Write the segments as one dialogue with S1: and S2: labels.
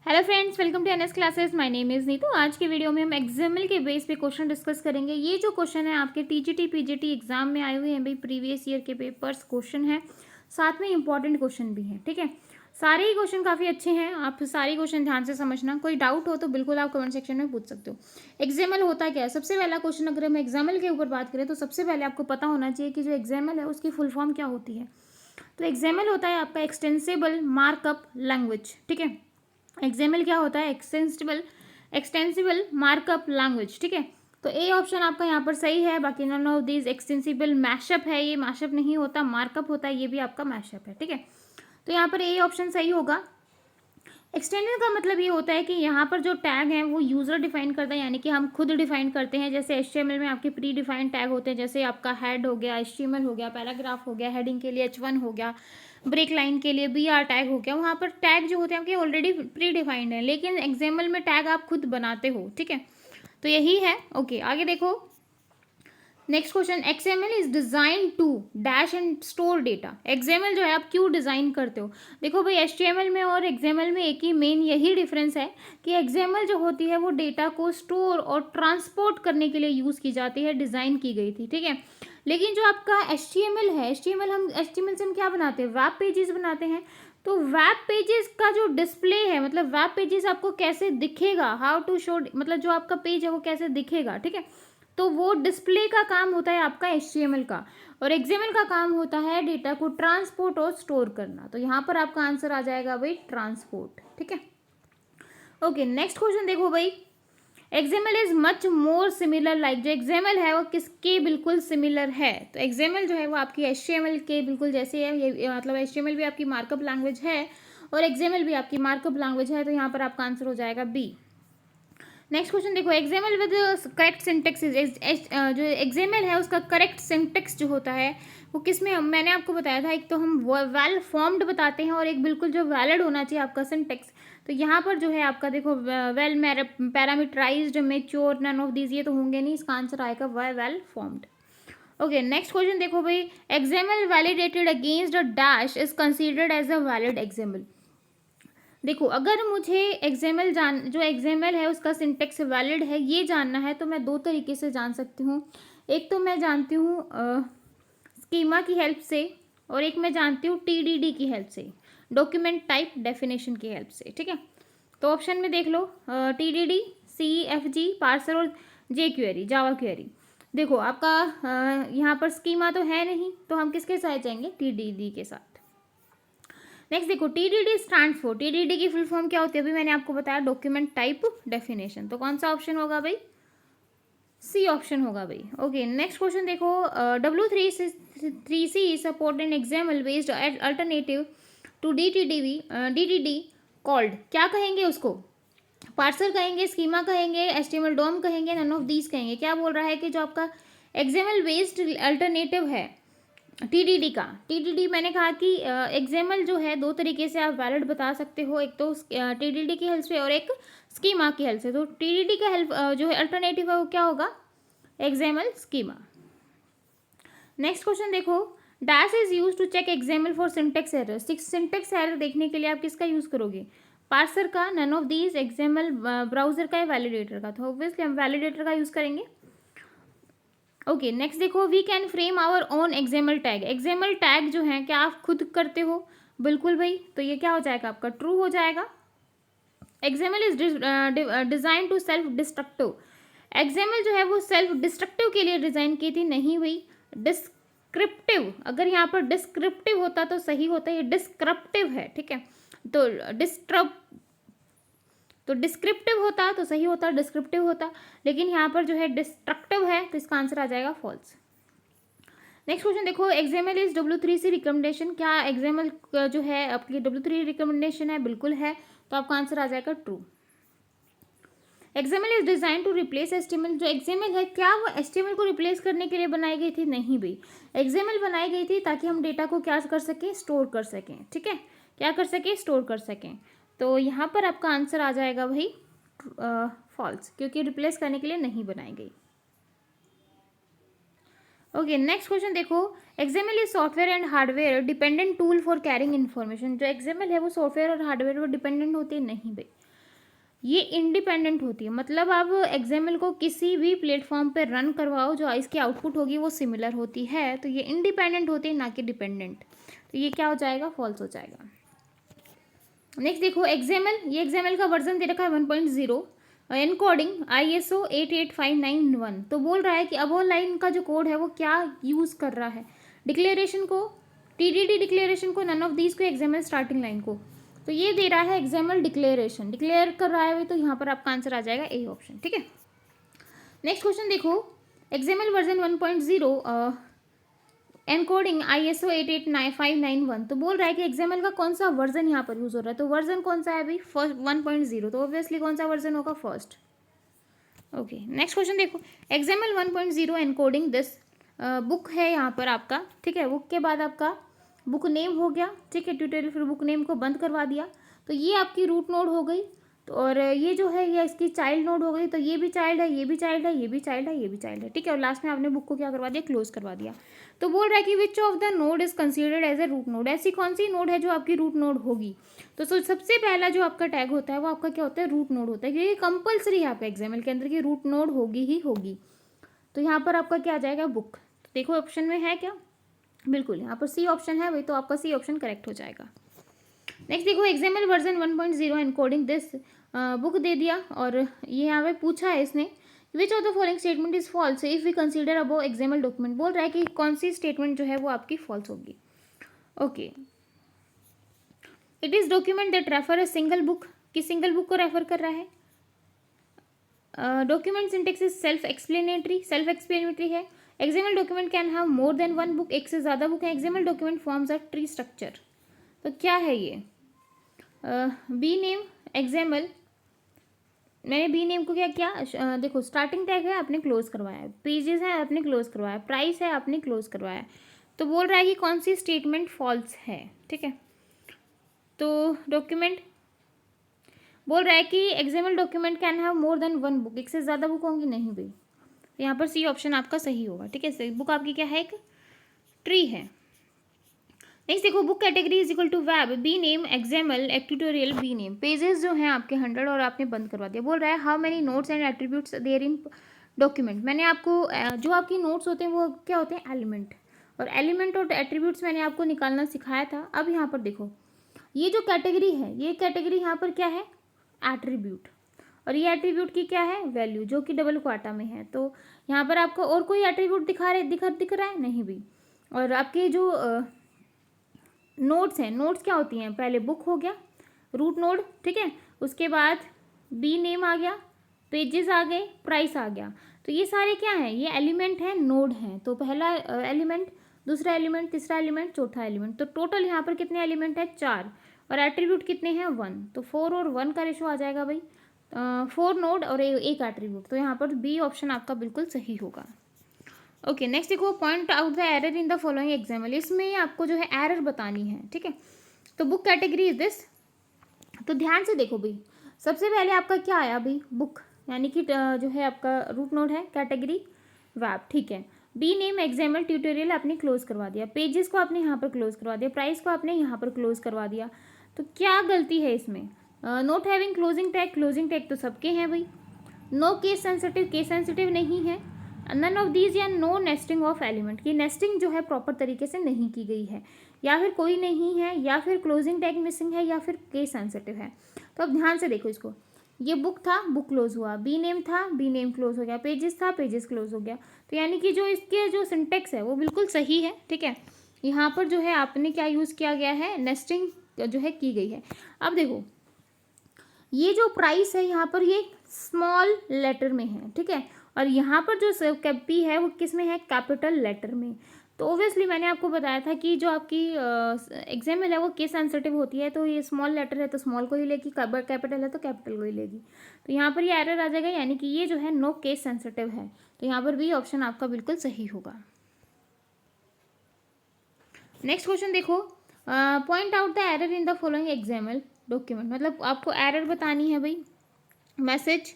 S1: Hello friends, welcome to NS classes. My name is Neetu. आज के video में हम एक्सएमएल के बेस पे क्वेश्चन डिस्कस करेंगे। ये जो क्वेश्चन है आपके टीजीटी पीजीटी एग्जाम में आए हुए हैं भाई, प्रीवियस ईयर के पेपर्स क्वेश्चन है, साथ में इंपॉर्टेंट क्वेश्चन भी है। ठीक है, सारे ही क्वेश्चन काफ़ी अच्छे हैं, आप सारे क्वेश्चन ध्यान से समझना। कोई डाउट हो तो बिल्कुल आप कमेंट सेक्शन में पूछ सकते हो। एक्सएमएल होता क्या है? सबसे पहला क्वेश्चन, अगर हम एक्सएमएल के ऊपर बात करें तो सबसे पहले आपको पता होना चाहिए कि जो एक्सएमएल है उसकी फुल फॉर्म क्या होती है। तो एक्सएमएल होता है आपका एक्सटेंसिबल मार्कअप लैंग्वेज। ठीक है, एक्सएमएल क्या होता है? Extensible markup language. ठीक है, तो ए ऑप्शन आपका यहाँ पर सही है। बाकी none of this extensible mashup है, ये मैशअप नहीं होता, मार्कअप होता है, ये भी आपका मैशअप है। ठीक है, तो यहाँ पर ए ऑप्शन सही होगा। एक्सटेंडेड का मतलब ये होता है कि यहाँ पर जो टैग है वो यूज़र डिफाइन करता है, यानी कि हम खुद डिफाइन करते हैं। जैसे HTML में आपके प्री डिफाइंड टैग होते हैं, जैसे आपका हेड हो गया, HTML हो गया, पैराग्राफ हो गया, हेडिंग के लिए H1 हो गया, ब्रेक लाइन के लिए BR टैग हो गया। वहाँ पर टैग जो होते हैं आपके ऑलरेडी प्री डिफाइंड है, लेकिन एक्सएमएल में टैग आप खुद बनाते हो। ठीक है, तो यही है। ओके, आगे देखो। Next question, XML is design to dash and store data. XML जो है आप क्यों डिजाइन करते हो? देखो भाई, HTML में और एक्सएमएल में एक ही मेन यही डिफरेंस है कि एक्सएमएल जो होती है वो डेटा को स्टोर और ट्रांसपोर्ट करने के लिए यूज की जाती है, डिजाइन की गई थी। ठीक है, लेकिन जो आपका HTML है, HTML से हम क्या बनाते हैं? वेब पेजेस बनाते हैं। तो वेब पेजेस का जो डिस्प्ले है, मतलब वेब पेजेस आपको कैसे दिखेगा, हाउ टू शो, मतलब जो आपका पेज है वो कैसे दिखेगा। ठीक है, तो वो डिस्प्ले का काम होता है आपका HTML का, और एक्सएमएल का काम होता है डेटा को ट्रांसपोर्ट और स्टोर करना। तो यहाँ पर आपका आंसर आ जाएगा भाई ट्रांसपोर्ट। ठीक है, ओके, नेक्स्ट क्वेश्चन देखो भाई। XML is much more similar like, जो एक्सएमएल है वो किसके बिल्कुल सिमिलर है? तो एक्सएमएल जो है वो आपकी HTML के बिल्कुल जैसे है। ये मतलब HTML भी आपकी मार्कअप लैंग्वेज है और एक्सएमएल भी आपकी मार्कअप लैंग्वेज है, तो यहाँ पर आपका आंसर हो जाएगा बी। नेक्स्ट क्वेश्चन देखो, एक्सएमएल विद करेक्ट सिंटेक्स जो एक्सएमएल है उसका करेक्ट सिंटेक्स जो होता है वो किस में, मैंने आपको बताया था, एक तो हम वेल फॉर्म्ड बताते हैं और एक बिल्कुल जो वैलिड होना चाहिए आपका सिंटेक्स। तो यहाँ पर जो है आपका देखो, well parameterized, mature, none of these ये तो होंगे नहीं, इसका आंसर आएगा well formed. Okay, next question देखो भाई, XML validated against a dash is considered as a valid XML. देखो, अगर मुझे एक्सएमएल जो एक्सएमएल है उसका सिंटेक्स वैलिड है ये जानना है, तो मैं दो तरीके से जान सकती हूँ। एक तो मैं जानती हूँ स्कीमा की हेल्प से, और एक मैं जानती हूँ TDD की हेल्प से, डॉक्यूमेंट टाइप डेफिनेशन की हेल्प से। ठीक है, तो ऑप्शन में देख लो, TDD, CFG, पार्सर और jQuery, जावा क्वेरी। देखो आपका यहाँ पर स्कीमा तो है नहीं, तो हम किसके साथ जाएंगे? TDD के साथ। नेक्स्ट देखो, TDD स्टैंड फॉर, TDD की फुल फॉर्म क्या होती है? अभी मैंने आपको बताया, डॉक्यूमेंट टाइप डेफिनेशन। तो कौन सा ऑप्शन होगा भाई? सी ऑप्शन होगा भाई। ओके, नेक्स्ट क्वेश्चन देखो, W3C support an XML based alternative to DTD called, क्या कहेंगे उसको? पार्सर कहेंगे, स्कीमा कहेंगे, HTML डोम कहेंगे, नन ऑफ दीज कहेंगे? क्या बोल रहा है कि जो आपका एक्सएमएल बेस्ड अल्टरनेटिव है TDD का, TDD मैंने कहा कि एक्सएमएल जो है दो तरीके से आप वैलिड बता सकते हो, एक तो TDD की हेल्प से और एक स्कीमा की हेल्प से। तो TDD का हेल्प जो है अल्टरनेटिव है वो क्या होगा? XML schema. नेक्स्ट क्वेश्चन देखो, dash is use to check XML for syntax error. Syntax error देखने के लिए आप किसका यूज करोगे? पार्सर का, none of these, XML browser का या वैलिडेटर का? तो ऑब्वियसली हम वैलिडेटर का यूज करेंगे। ओके, नेक्स्ट देखो, we can frame our own XML tag. XML tag जो है क्या आप खुद करते हो? बिल्कुल भाई, तो ये क्या हो जाएगा आपका? ट्रू हो जाएगा। XML is design to self destructive. XML जो है वो सेल्फ डिस्ट्रक्टिव के लिए डिजाइन की थी, नहीं भाई डिस्क्रिप्टिव। अगर यहाँ पर डिस्क्रिप्टिव होता तो सही होता, ये डिस्क्रिप्टिव है। ठीक है, तो डिस्क्रिप्टिव होता तो सही होता, डिस्क्रिप्टिव होता, लेकिन यहाँ पर जो है डिस्ट्रक्टिव है, तो इसका आंसर आ जाएगा फॉल्स। नेक्स्ट क्वेश्चन देखो, एक्सएमएल इज W3C रिकमेंडेशन। क्या एक्सएमएल जो है आपकी W3 रिकमेंडेशन है? बिल्कुल है, तो आपका आंसर आ जाएगा true. XML is design to replace HTML। जो एक्सएमएल है क्या वो HTML को रिप्लेस करने के लिए बनाई गई थी? नहीं भाई, एक्सएमएल बनाई गई थी ताकि हम डेटा को क्या कर सकें? स्टोर कर सकें। ठीक है, क्या कर सकें? स्टोर कर सकें। तो यहाँ पर आपका आंसर आ जाएगा भाई फॉल्स, क्योंकि रिप्लेस करने के लिए नहीं बनाई गई। ओके, नेक्स्ट क्वेश्चन देखो, XML is software and hardware dependent tool for carrying information. जो एक्सएमएल है वो सॉफ्टवेयर और हार्डवेयर पर डिपेंडेंट होती है? नहीं भाई, ये इंडिपेंडेंट होती है, मतलब आप एक्सएमएल को किसी भी प्लेटफॉर्म पे रन करवाओ, जो इसकी आउटपुट होगी वो सिमिलर होती है, तो ये इंडिपेंडेंट होती है, ना कि डिपेंडेंट। तो ये क्या हो जाएगा, फॉल्स हो जाएगा। नेक्स्ट देखो एक्सएमएल, ये एक्सएमएल का वर्जन दे रखा है 1.0, एनकोडिंग ISO 88591। तो बोल रहा है कि अब लाइन का जो कोड है वो क्या यूज़ कर रहा है, डिक्लेरेशन को, TDD डिक्लेरेशन को, नन ऑफ दीज को, एक्सएमएल स्टार्टिंग लाइन को। तो ये दे रहा है एक्सएमएल डिक्लेरेशन, डिक्लेयर कर रहा है, तो यहाँ पर आपका आंसर आ जाएगा ए ऑप्शन। ठीक है, नेक्स्ट क्वेश्चन देखो, एक्सएमएल वर्जन 1.0, एनकोडिंग ISO 88591। तो बोल रहा है कि एक्सएमएल का कौन सा वर्जन यहाँ पर यूज हो रहा है, तो वर्जन कौन सा है अभी, फर्स्ट 1.0, तो ऑब्वियसली कौन सा वर्जन होगा, फर्स्ट। ओके, नेक्स्ट क्वेश्चन देखो, एक्सएमएल 1.0 एनकोडिंग दिस, बुक है यहाँ पर आपका, ठीक है, बुक के बाद आपका बुक नेम हो गया, ठीक है, ट्यूटोरियल, फिर बुक नेम को बंद करवा दिया, तो ये आपकी रूट नोड हो गई। तो और ये जो है ये इसकी चाइल्ड नोड हो गई, तो ये भी चाइल्ड है, ये भी चाइल्ड है, ये भी चाइल्ड है, ये भी चाइल्ड है, ठीक है, और लास्ट में आपने बुक को क्या करवा दिया, क्लोज करवा दिया। तो बोल रहा है कि which of the node is considered as a root node, ऐसी कौन सी नोड है जो आपकी रूट नोड होगी। तो सबसे पहला जो आपका टैग होता है वो आपका क्या होता है, रूट नोड होता है, क्योंकि कंपलसरी है आपका एक्सएमएल के अंदर की रूट नोड होगी ही होगी। तो यहाँ पर आपका क्या आ जाएगा, बुक। तो देखो ऑप्शन में है क्या, बिल्कुल यहाँ पर सी ऑप्शन है भाई, तो आपका सी ऑप्शन करेक्ट हो जाएगा। नेक्स्ट देखो, XML version 1.0 encoding this, book दे दिया, और ये यहाँ पे पूछा है इसने, which of the following statement is false if we consider above XML document. बोल रहा है कि कौन सी स्टेटमेंट जो है वो आपकी फॉल्स होगी। Okay, it is document that refer a single book, कि सिंगल बुक को रेफर कर रहा है। Document syntax is self explanatory है। XML document can have more than one book, एक से ज़्यादा बुक है। XML document forms a tree structure. तो क्या है ये, बी नेम एक्सएमएल, मैंने बी नेम को क्या किया, देखो स्टार्टिंग टैग है आपने क्लोज करवाया है, पेजेस है आपने क्लोज करवाया, प्राइस है आपने क्लोज करवाया। तो बोल रहा है कि कौन सी स्टेटमेंट फॉल्स है, ठीक है। तो डॉक्यूमेंट बोल रहा है कि XML document can have more than one book, एक से ज़्यादा बुक होंगी, नहीं भाई, यहाँ पर सी ऑप्शन आपका सही होगा, ठीक है। बुक आपकी क्या है, एक ट्री है। नेक्स्ट देखो, book category is equal to web, B name XML tutorial, B name, pages जो हैं आपके 100 और आपने बंद करवा दिया। बोल रहा है how many notes and attributes there in document. मैंने आपको जो आपकी नोट्स होते हैं वो क्या होते हैं, एलिमेंट, और एलिमेंट और एट्रीब्यूट्स मैंने आपको निकालना सिखाया था। अब यहाँ पर देखो, ये जो कैटेगरी है, ये कैटेगरी यहाँ पर क्या है, एट्रीब्यूट, और ये एट्रीब्यूट की क्या है, वैल्यू, जो कि डबल क्वाटा में है। तो यहाँ पर आपको और कोई एट्रीब्यूट दिख रहा है, नहीं भी। और आपके जो नोट्स हैं, नोट्स क्या होती हैं, पहले बुक हो गया, रूट नोड, ठीक है, उसके बाद बी नेम आ गया, पेजेस आ गए, प्राइस आ गया। तो ये सारे क्या हैं, ये एलिमेंट हैं, नोड हैं। तो पहला एलिमेंट, दूसरा एलिमेंट, तीसरा एलिमेंट, चौथा एलिमेंट। तो टोटल यहाँ पर कितने एलिमेंट है, 4, और एट्रीब्यूट कितने हैं, 1। तो 4 और 1 का रेशो आ जाएगा भाई, 4 नोड और एक एट्रीब्यूट। तो यहाँ पर बी ऑप्शन आपका बिल्कुल सही होगा। ओके, नेक्स्ट देखो, point out the error in the following example, इसमें आपको जो है एरर बतानी है, ठीक है। तो बुक कैटेगरी इज दिस, तो ध्यान से देखो भाई, सबसे पहले आपका क्या आया भाई, बुक, यानी कि जो है आपका रूट नोड है, कैटेगरी वेब, ठीक है। बी नेम एक्सएमएल ट्यूटोरियल आपने क्लोज करवा दिया, पेजेस को आपने यहाँ पर क्लोज करवा दिया, प्राइस को आपने यहाँ पर क्लोज करवा दिया। तो क्या गलती है इसमें, नोट हैविंग क्लोजिंग टैग तो सबके हैं भाई। नो केस सेंसिटिव नहीं है। नन ऑफ दीज, या नो नेस्टिंग ऑफ एलिमेंट, की नेस्टिंग जो है प्रॉपर तरीके से नहीं की गई है, या फिर कोई नहीं है, या फिर क्लोजिंग टैग मिसिंग है, या फिर केस सेंसिटिव है। तो अब ध्यान से देखो इसको, ये बुक था, बुक क्लोज हुआ, बी नेम था, बी नेम क्लोज हो गया, पेजेस था, पेजेस क्लोज हो गया। तो यानी कि जो इसके जो सिंटेक्स है वो बिल्कुल सही है, ठीक है। यहाँ पर जो है आपने क्या यूज़ किया गया है, नेस्टिंग जो है की गई है। अब देखो, ये जो प्राइस है यहाँ पर ये स्मॉल लेटर में है, ठीक है, और यहाँ पर जो पी है वो किस में है, कैपिटल लेटर में। तो ओब्वियसली मैंने आपको बताया था कि जो आपकी एक्सएमएल है वो केस सेंसिटिव होती है, तो ये स्मॉल लेटर है तो स्मॉल को ही लेगी, कैपिटल है तो कैपिटल को ही लेगी। तो यहाँ पर ये एरर आ जाएगा, यानी कि ये जो है नो केस सेंसिटिव है। तो यहाँ पर भी ऑप्शन आपका बिल्कुल सही होगा। नेक्स्ट क्वेश्चन देखो, point out the error in the following XML document, मतलब आपको एरर बतानी है भाई। मैसेज,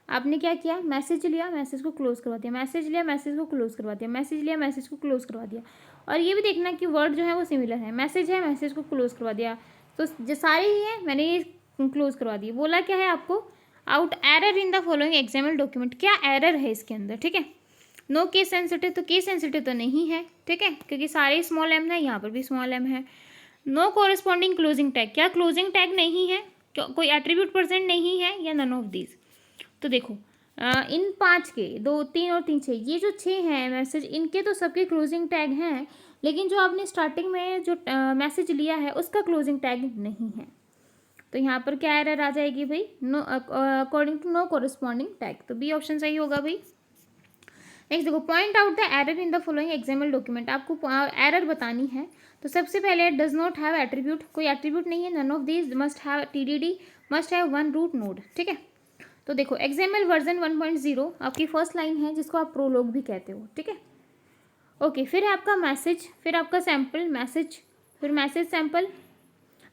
S1: आपने क्या किया, मैसेज लिया, मैसेज को क्लोज करवा दिया, मैसेज लिया, मैसेज को क्लोज करवा दिया, मैसेज लिया, मैसेज को क्लोज करवा दिया। और ये भी देखना कि वर्ड जो है वो सिमिलर है, मैसेज है, मैसेज को क्लोज करवा दिया, तो जो सारे ही है मैंने ये क्लोज करवा दिए। बोला क्या है आपको, out error in the following XML document, क्या एरर है इसके अंदर, ठीक है। नो केस सेंसिटिव, तो केस सेंसिटिव तो नहीं है, ठीक है, क्योंकि सारे स्मॉल एम है, यहाँ पर भी स्मॉल एम है। नो कोरिस्पॉन्डिंग क्लोजिंग टैग, क्या क्लोजिंग टैग नहीं है, कोई एट्रीब्यूट प्रेजेंट नहीं है, या नन ऑफ दीज। तो देखो इन 5 के 2 3 और 3 6, ये जो 6 हैं मैसेज, इनके तो सबके क्लोजिंग टैग हैं, लेकिन जो आपने स्टार्टिंग में जो मैसेज लिया है उसका क्लोजिंग टैग नहीं है। तो यहाँ पर क्या एरर आ जाएगी भाई, no according to no corresponding tag, तो बी ऑप्शन सही होगा भाई। नेक्स्ट देखो, point out the error in the following XML document, आपको एरर बतानी है। तो सबसे पहले डज नॉट हैव एट्रीब्यूट, कोई एट्रीब्यूट नहीं है, none of these, must have TDD, must have one root node, ठीक है। तो देखो एक्सएमएल वर्जन 1.0 आपकी फर्स्ट लाइन है, जिसको आप प्रोलॉग भी कहते हो, ठीक है। ओके, फिर है आपका मैसेज, फिर आपका सैम्पल मैसेज, फिर मैसेज सैम्पल।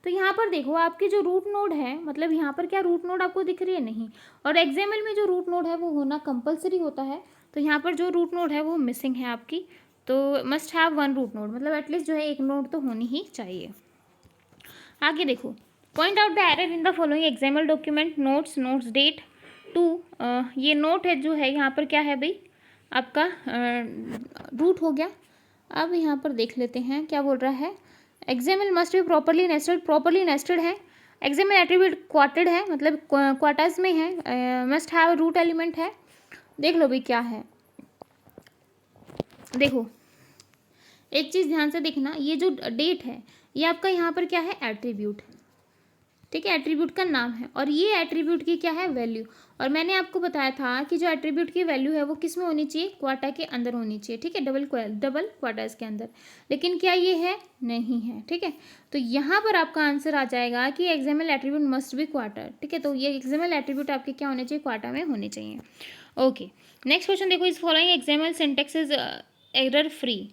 S1: तो यहाँ पर देखो आपकी जो रूट नोड है, मतलब यहाँ पर क्या रूट नोड आपको दिख रही है, नहीं, और एक्सएमएल में जो रूट नोड है वो होना कंपलसरी होता है। तो यहाँ पर जो रूट नोड है वो मिसिंग है आपकी, तो must have one root node, मतलब एटलीस्ट जो है एक नोड तो होनी ही चाहिए। आगे देखो, point out the error in the following XML document, notes date 2, ये नोट है जो है यहाँ पर क्या है भाई, आपका रूट हो गया। अब यहाँ पर देख लेते हैं क्या बोल रहा है, XML must be properly nested, properly nested है। एक्सएमएल एट्रीब्यूट क्वार्टेड है, मतलब क्वार्टर्स में है। मस्ट हैव रूट एलिमेंट है। देख लो भाई क्या है, देखो एक चीज़ ध्यान से देखना, ये जो डेट है ये आपका यहाँ पर क्या है, एट्रीब्यूट, ठीक है, एट्रीब्यूट का नाम है, और ये एट्रीब्यूट की क्या है, वैल्यू। और मैंने आपको बताया था कि जो एट्रीब्यूट की वैल्यू है वो किस में होनी चाहिए, क्वार्टर के अंदर होनी चाहिए, ठीक है, डबल क्वार्टर्स के अंदर। लेकिन क्या ये है, नहीं है, ठीक है। तो यहाँ पर आपका आंसर आ जाएगा कि XML attribute must be quarter, ठीक है। तो ये एक्सएमएल एट्रीब्यूट आपके क्या होने चाहिए, क्वार्टर में होने चाहिए। ओके, नेक्स्ट क्वेश्चन देखो, इस following XML syntax is error free.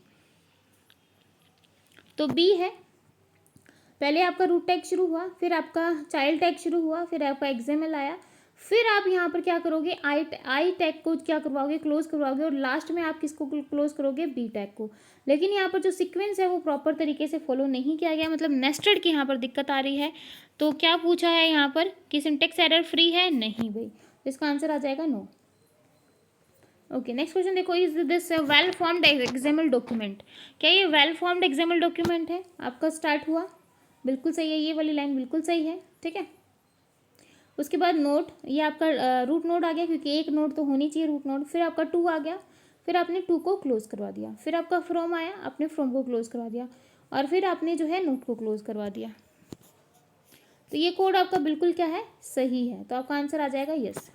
S1: तो बी है, पहले आपका रूट टैग शुरू हुआ, फिर आपका चाइल्ड टैग शुरू हुआ, फिर आपका एक्सएमएल आया, फिर आप यहाँ पर क्या करोगे, आई टैग को क्या करवाओगे, क्लोज करवाओगे, और लास्ट में आप किसको क्लोज करोगे, बी टैग को। लेकिन यहाँ पर जो सीक्वेंस है वो प्रॉपर तरीके से फॉलो नहीं किया गया, मतलब नेस्टेड की यहाँ पर दिक्कत आ रही है। तो क्या पूछा है यहाँ पर कि सिंटेक्स एरर फ्री है, नहीं भाई, इसका आंसर आ जाएगा नो। ओके, नेक्स्ट क्वेश्चन देखो, is this well formed XML document, क्या ये वेल फॉर्म्ड एक्सएमएल डॉक्यूमेंट है। आपका स्टार्ट हुआ, बिल्कुल सही है, ये वाली लाइन बिल्कुल सही है, ठीक है। उसके बाद नोट, ये आपका रूट नोड आ गया, क्योंकि एक नोड तो होनी चाहिए रूट नोड। फिर आपका 2 आ गया, फिर आपने 2 को क्लोज करवा दिया। फिर आपका फ्रॉम आया, आपने फ्रॉम को क्लोज करवा दिया, और फिर आपने जो है नोट को क्लोज करवा दिया। तो ये कोड आपका बिल्कुल क्या है, सही है, तो आपका आंसर आ जाएगा यस।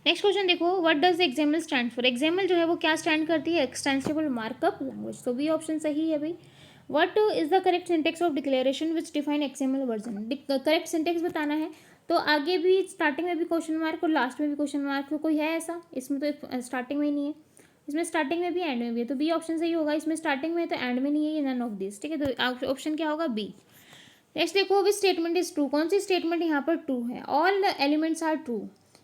S1: नेक्स्ट क्वेश्चन देखो, what does XML stand for, XML जो है वो क्या स्टैंड करती है, एक्सटेंसिबल मार्कअप लैंग्वेज, तो बी ऑप्शन सही है भाई। What is the correct syntax of declaration which define XML version, correct syntax बताना है। तो आगे भी स्टार्टिंग में भी क्वेश्चन मार्क और लास्ट में भी क्वेश्चन मार्क, तो कोई है ऐसा, इसमें तो स्टार्टिंग में ही नहीं है, इसमें स्टार्टिंग में भी एंड में भी है, तो बी ऑप्शन सही होगा। इसमें स्टार्टिंग में तो एंड में नहीं है, ये नन ऑफ दिस, ठीक है, तो ऑप्शन क्या होगा, बी। नेक्स्ट देखो, विच स्टेटमेंट इज ट्रू, कौन सी स्टेटमेंट यहाँ पर ट्रू है, all elements are true,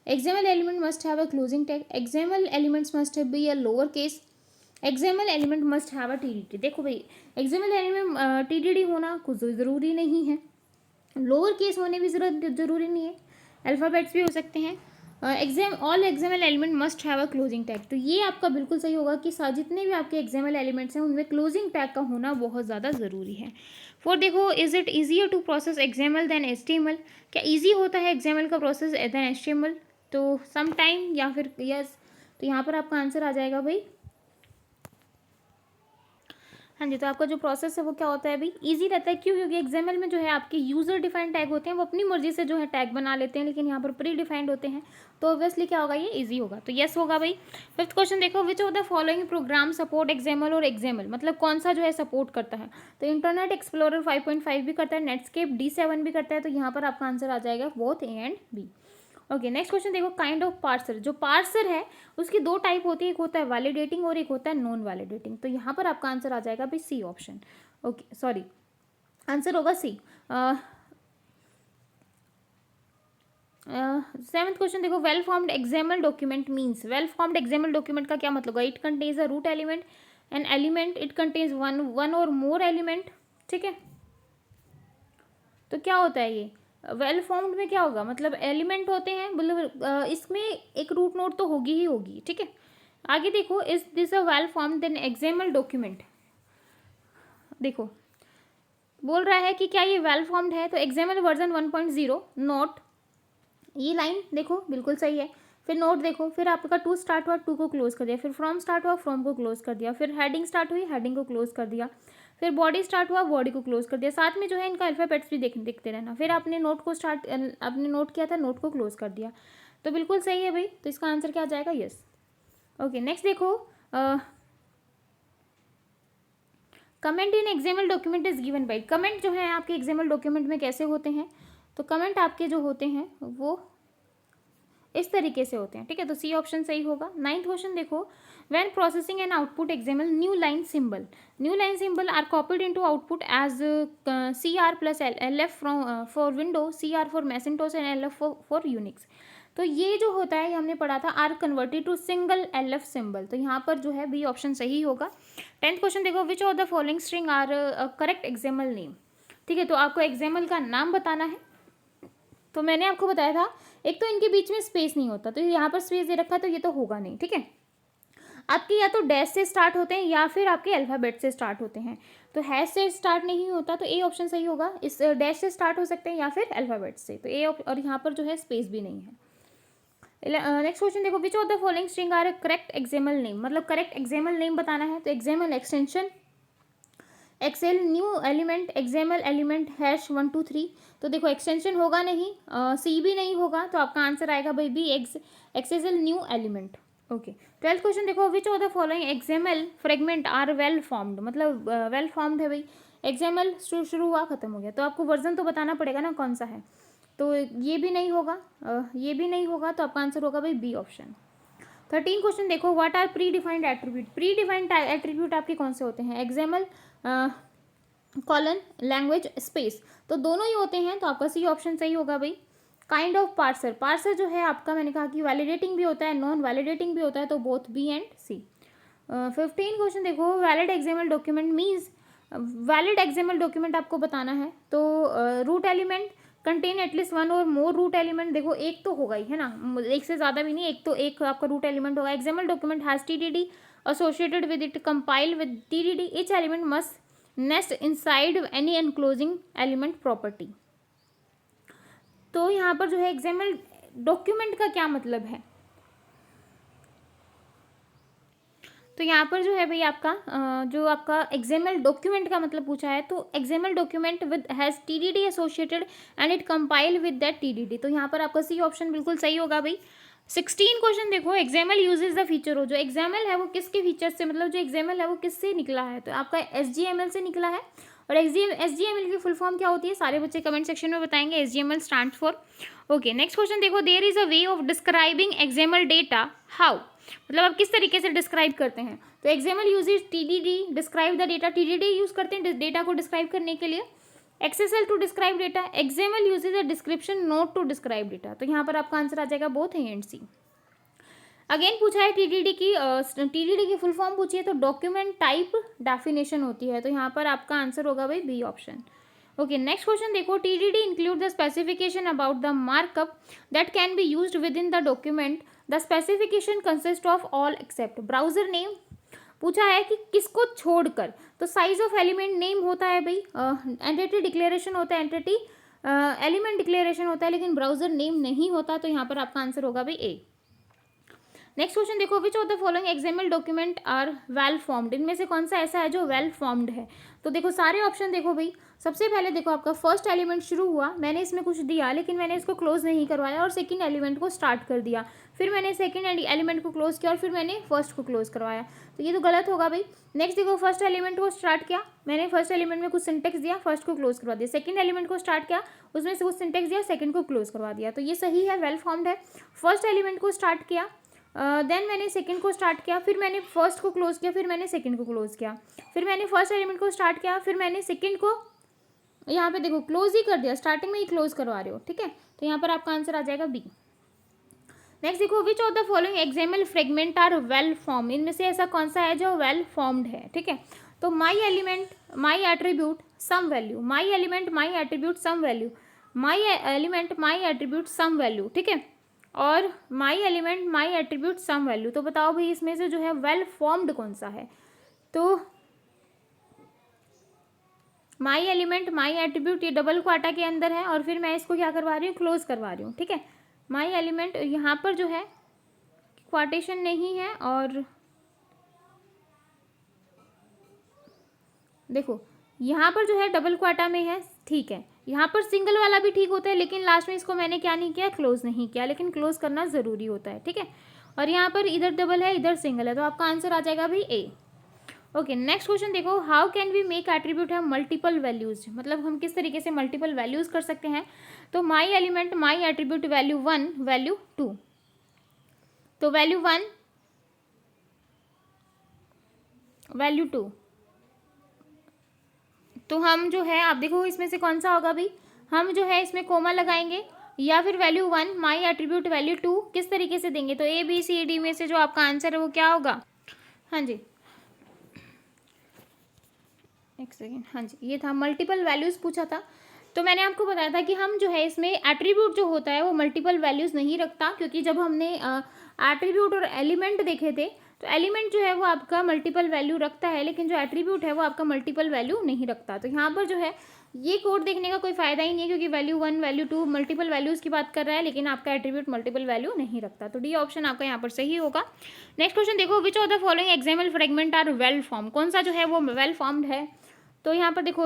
S1: XML element must have a closing tag, XML elements must be a lower case, XML element must have a TDD. देखो भाई, XML element TDD होना कुछ ज़रूरी नहीं है, लोअर केस होने भी ज़रूरी नहीं है, अल्फ़ाबेट्स भी हो सकते हैं। All XML element must have a closing tag, तो ये आपका बिल्कुल सही होगा कि जितने भी आपके एक्सएमएल एलिमेंट्स हैं उनमें क्लोजिंग टैग का होना बहुत ज़्यादा ज़रूरी है। फोर देखो, is it easier to process XML than HTML, क्या ईजी होता है एक्सएमएल का प्रोसेस देन एचटीएमएल, तो सम टाइम या फिर यस। तो यहाँ पर आपका आंसर आ जाएगा भाई हाँ जी। तो आपका जो प्रोसेस है वो क्या होता है भाई, इजी रहता है, क्यों, क्योंकि एक्सएमएल में जो है आपके यूजर डिफाइंड टैग होते हैं, वो अपनी मर्जी से जो है टैग बना लेते हैं, लेकिन यहाँ पर प्री डिफाइंड होते हैं, तो ऑब्वियसली क्या होगा, ये इजी होगा, तो यस होगा भाई। फिफ्थ क्वेश्चन देखो, which of the following programme support XML और एक्सएमएल, मतलब कौन सा जो है सपोर्ट करता है। तो इंटरनेट एक्सप्लोरर 5.5 भी करता है, नेटस्केप D7 भी करता है, तो यहाँ पर आपका आंसर आ जाएगा both A and B. Okay, next question देखो, काइंड ऑफ पार्सर, जो पार्सर है उसकी 2 टाइप होती है, एक होता है वैलिडेटिंग और एक होता है नॉन वैलिडेटिंग, तो यहाँ पर आपका आंसर आ जाएगा भाई C option. Okay sorry, answer होगा सी। सेवंथ क्वेश्चन देखो, well formed XML document means, well formed XML document का क्या मतलब होगा, it contains a root element, an element, it contains one और मोर एलिमेंट, ठीक है। तो क्या होता है ये, वेल फॉर्म्ड में क्या होगा, मतलब एलिमेंट होते हैं, मतलब इसमें एक रूट नोड तो होगी ही होगी, ठीक है। आगे देखो, is this a well formed then XML document. देखो बोल रहा है कि क्या ये वेल फॉर्म्ड है, तो एक्सएमएल वर्जन 1.0 नोट, ये लाइन देखो बिल्कुल सही है। फिर नोट देखो, फिर आपका टू स्टार्ट हुआ, टू को क्लोज कर दिया, फिर फ्रॉम स्टार्ट हुआ, फ्रॉम को क्लोज कर दिया, फिर हेडिंग स्टार्ट हुई, हेडिंग को क्लोज कर दिया, फिर बॉडी स्टार्ट हुआ, बॉडी को क्लोज कर दिया। साथ में जो है इनका अल्फाबेट्स भी देखते रहना। फिर आपने नोट को आपने नोट किया था, नोट को क्लोज कर दिया, तो बिल्कुल सही है भाई। तो इसका आंसर क्या आ जाएगा, यस। ओके नेक्स्ट देखो, comment in XML document is given by. Comment जो है आपके एक्सएमएल डॉक्यूमेंट में कैसे होते हैं, तो कमेंट आपके जो होते हैं वो इस तरीके से होते हैं, ठीक है। तो सी ऑप्शन सही होगा। 9th क्वेश्चन देखो, when processing an output XML new line symbol are copied into output as CR plus LF for window, CR for Macintosh and LF for Unix. तो ये जो होता है, ये हमने पढ़ा था, are converted to single LF symbol. तो यहाँ पर जो है बी ऑप्शन सही होगा। 10th क्वेश्चन देखो, which of the following string are correct XML name, ठीक है। तो आपको एक्सएमएल का नाम बताना है। तो मैंने आपको बताया था, एक तो इनके बीच में स्पेस नहीं होता, तो यहाँ पर स्पेस दे रखा है, तो ये तो होगा नहीं, ठीक है। आपके या तो डैश से स्टार्ट होते हैं या फिर आपके अल्फाबेट से स्टार्ट होते हैं। तो हैश से स्टार्ट नहीं होता, तो ए ऑप्शन सही होगा। इस डैश से स्टार्ट हो सकते हैं या फिर अल्फाबेट से, तो ए, और यहाँ पर जो है स्पेस भी नहीं है। नेक्स्ट क्वेश्चन देखो, which of the following string are correct XML name, मतलब करेक्ट एक्सएमएल नेम बताना है। तो XML extension, excel new element, XML element hash 1 2 3। तो देखो एक्सटेंशन होगा नहीं, सी भी नहीं होगा, तो आपका आंसर आएगा भाई B, excel new element. Okay 12th question देखो, which of the following XML fragment are well formed, मतलब वेल फॉर्म्ड है भाई। एक्सएमएल शुरू हुआ खत्म हो गया, तो आपको वर्जन तो बताना पड़ेगा ना कौन सा है। तो ये भी नहीं होगा, ये भी नहीं होगा, तो आपका आंसर होगा भाई बी ऑप्शन। 13 क्वेश्चन देखो, what are predefined attribute. Predefined attribute आपके कौन से होते हैं, एक्सएमएल कॉलन, लैंग्वेज, स्पेस। तो दोनों ही होते हैं, तो आपका सी ऑप्शन सही होगा भाई। काइंड ऑफ पार्सर, पार्सर जो है आपका, मैंने कहा कि वैलिडेटिंग भी होता है, नॉन वैलिडेटिंग भी होता है, तो both B and C. 15 question देखो, valid XML document means, valid XML document आपको बताना है। तो root element contain at least one और मोर रूट एलिमेंट। देखो एक तो होगा ही, है ना, एक से ज़्यादा भी नहीं, एक तो एक आपका रूट एलिमेंट होगा। XML document has TDD associated with it, compile with TDD, each element must nest inside any enclosing element property। तो यहाँ पर जो है एक्सएमएल डॉक्यूमेंट का क्या मतलब है, तो यहाँ पर जो है भाई आपका जो आपका एक्सएमएल डॉक्यूमेंट का मतलब पूछा है, तो XML document with has TDD associated and it compile with that TDD। तो यहाँ पर आपका सी ऑप्शन बिल्कुल सही होगा भाई। 16 क्वेश्चन देखो, एक्सएमएल यूजेस द फीचर हो, जो एक्सएमएल है वो किसके फीचर से, मतलब जो एक्सएमएल है वो किससे निकला है, तो आपका HTML से निकला है। और HTML की फुल फॉर्म क्या होती है, सारे बच्चे कमेंट सेक्शन में बताएंगे। HTML stand for, okay. Next question देखो, there is a way of describing XML data, how, मतलब आप किस तरीके से डिस्क्राइब करते हैं। तो XML uses TDD describe the data, TDD use करते हैं डेटा को डिस्क्राइब करने के लिए। XSL to describe data, XML uses a description note to describe data. तो यहाँ पर आपका आंसर आ जाएगा both A and C. Again पूछा है TDD की फुल फॉर्म पूछी है, तो डॉक्यूमेंट टाइप डेफिनेशन होती है, तो यहाँ पर आपका आंसर होगा भाई B option. Okay next question देखो, TDD include the specification about the markup that can be used within the document, the specification consist of all except browser name. पूछा है कि किसको छोड़कर, तो साइज ऑफ एलिमेंट नेम होता है भाई, एंटिटी डिक्लेरेशन होता है, एंटिटी एलिमेंट डिक्लेरेशन होता है, लेकिन ब्राउजर नेम नहीं होता, तो यहाँ पर आपका आंसर होगा भाई ए। नेक्स्ट क्वेश्चन देखो, which of the following XML document are well formed, इनमें से कौन सा ऐसा है जो वेल फॉर्म्ड है। तो देखो सारे ऑप्शन देखो भाई, सबसे पहले देखो आपका फर्स्ट एलिमेंट शुरू हुआ, मैंने इसमें कुछ दिया लेकिन मैंने इसको क्लोज नहीं करवाया और सेकंड एलिमेंट को स्टार्ट कर दिया, फिर मैंने सेकंड एलिमेंट को क्लोज किया और फिर मैंने फर्स्ट को क्लोज करवाया, तो ये तो गलत होगा भाई। नेक्स्ट देखो, फर्स्ट एलिमेंट को स्टार्ट किया, मैंने फर्स्ट एलिमेंट में कुछ सिंटेक्स दिया, फर्स्ट को क्लोज करवा दिया, सेकंड एलिमेंट को स्टार्ट किया, उसमें से कुछ सिंटेक्स दिया, सेकंड को क्लोज करवा दिया, तो ये सही है, वेल फॉर्म्ड है। फर्स्ट एलिमेंट को स्टार्ट किया, देन मैंने सेकंड को स्टार्ट किया, फिर मैंने फर्स्ट को क्लोज किया, फिर मैंने सेकंड को क्लोज किया, फिर मैंने फर्स्ट एलिमेंट को स्टार्ट किया, फिर मैंने सेकंड को यहाँ पे देखो क्लोज ही कर दिया, स्टार्टिंग में ही क्लोज करवा रहे हो, ठीक है, तो यहाँ पर आपका आंसर आ जाएगा बी। नेक्स्ट देखो, which of the following XML fragment are well form, इनमें से ऐसा कौन सा है जो वेल फॉर्म्ड है, ठीक है। तो माई element my attribute some value, my element my attribute some value, my element my attribute some value, ठीक है, और माई element my attribute some value. तो बताओ भाई इसमें से जो है वेल फॉर्म्ड कौन सा है? तो माई एलिमेंट माई एट्रीब्यूट ये डबल क्वाटा के अंदर है, और फिर मैं इसको क्या करवा रही हूँ, क्लोज करवा रही हूँ, ठीक है। माई एलिमेंट यहाँ पर जो है क्वाटेशन नहीं है, और देखो यहाँ पर जो है डबल क्वाटा में है, ठीक है। यहाँ पर सिंगल वाला भी ठीक होता है, लेकिन लास्ट में इसको मैंने क्या नहीं किया, क्लोज नहीं किया, लेकिन क्लोज करना ज़रूरी होता है, ठीक है। और यहाँ पर इधर डबल है, इधर सिंगल है, तो आपका आंसर आ जाएगा भाई ए। ओके, नेक्स्ट क्वेश्चन देखो, how can we make attribute है मल्टीपल वैल्यूज, मतलब हम किस तरीके से मल्टीपल वैल्यूज कर सकते हैं। तो माई element my attribute value 1 value 2, तो वैल्यू 1 वैल्यू 2, तो हम जो है आप देखो इसमें से कौन सा होगा भाई, हम जो है इसमें कोमा लगाएंगे, या फिर वैल्यू 1 माई एट्रीब्यूट वैल्यू 2 किस तरीके से देंगे। तो ए बी सी डी में से जो आपका आंसर है वो क्या होगा? हाँ जी, एक सेकेंड, हाँ जी, ये था मल्टीपल वैल्यूज़ पूछा था। तो मैंने आपको बताया था कि हम जो है इसमें एट्रीब्यूट जो होता है वो मल्टीपल वैल्यूज़ नहीं रखता, क्योंकि जब हमने एट्रीब्यूट और एलिमेंट देखे थे तो एलिमेंट जो है वो आपका मल्टीपल वैल्यू रखता है, लेकिन जो एट्रीब्यूट है वो आपका मल्टीपल वैल्यू नहीं रखता। तो यहाँ पर जो है ये कोड देखने का कोई फ़ायदा ही नहीं है, क्योंकि वैल्यू 1 वैल्यू 2 मल्टीपल वैल्यूज़ की बात कर रहा है, लेकिन आपका एट्रीब्यूट मल्टीपल वैल्यू नहीं रखता। तो डी ऑप्शन आपका यहाँ पर सही होगा। नेक्स्ट क्वेश्चन देखो, which of the following XML fragment are well form, कौन सा जो है वो वेल फॉर्म्ड है। तो यहाँ पर देखो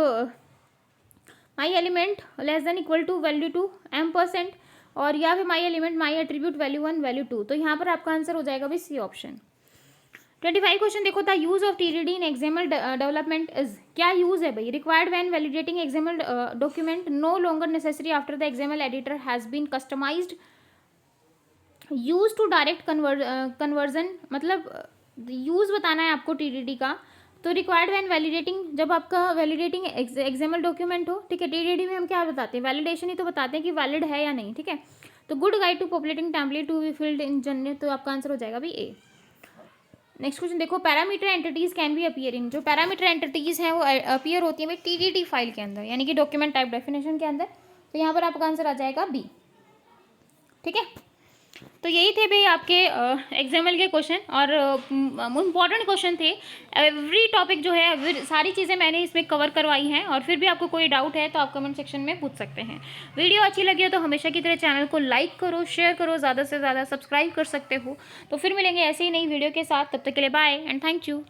S1: my element less than equal to value 2 m%, और या फिर my element my attribute value 1 value 2, तो यहाँ पर आपका आंसर हो जाएगा भी सी ऑप्शन। 25 क्वेश्चन देखो, the use of TDD in XML development is, क्या यूज है भाई, required when validating XML document, no longer necessary after the XML editor has been customised, use to direct conversion, मतलब use बताना है आपको TDD का। तो रिक्वायर्ड व्हेन वैलिडेटिंग, जब आपका वैलिडेटिंग एक्सएमएल डॉक्यूमेंट हो, ठीक है। टीडीडी में हम क्या बताते हैं, वैलिडेशन ही तो बताते हैं कि वैलिड है या नहीं, ठीक है। तो good guide to populating template to be filled in general, तो आपका आंसर हो जाएगा भी ए। नेक्स्ट क्वेश्चन देखो, parameter entities can be appear in, जो पैरामीटर एंटिटीज हैं वो अपीयर होती है भाई टीडीडी फाइल के अंदर, यानी कि डॉक्यूमेंट टाइप डेफिनेशन के अंदर। तो यहाँ पर आपका आंसर आ जाएगा बी, ठीक है। तो यही थे भाई आपके एक्सएमएल के क्वेश्चन, और इम्पॉर्टेंट क्वेश्चन थे। एवरी टॉपिक जो है सारी चीज़ें मैंने इसमें कवर करवाई हैं, और फिर भी आपको कोई डाउट है तो आप कमेंट सेक्शन में पूछ सकते हैं। वीडियो अच्छी लगी हो तो हमेशा की तरह चैनल को लाइक करो, शेयर करो, ज़्यादा से ज़्यादा सब्सक्राइब कर सकते हो। तो फिर मिलेंगे ऐसे ही नई वीडियो के साथ, तब तक के लिए बाय एंड थैंक यू।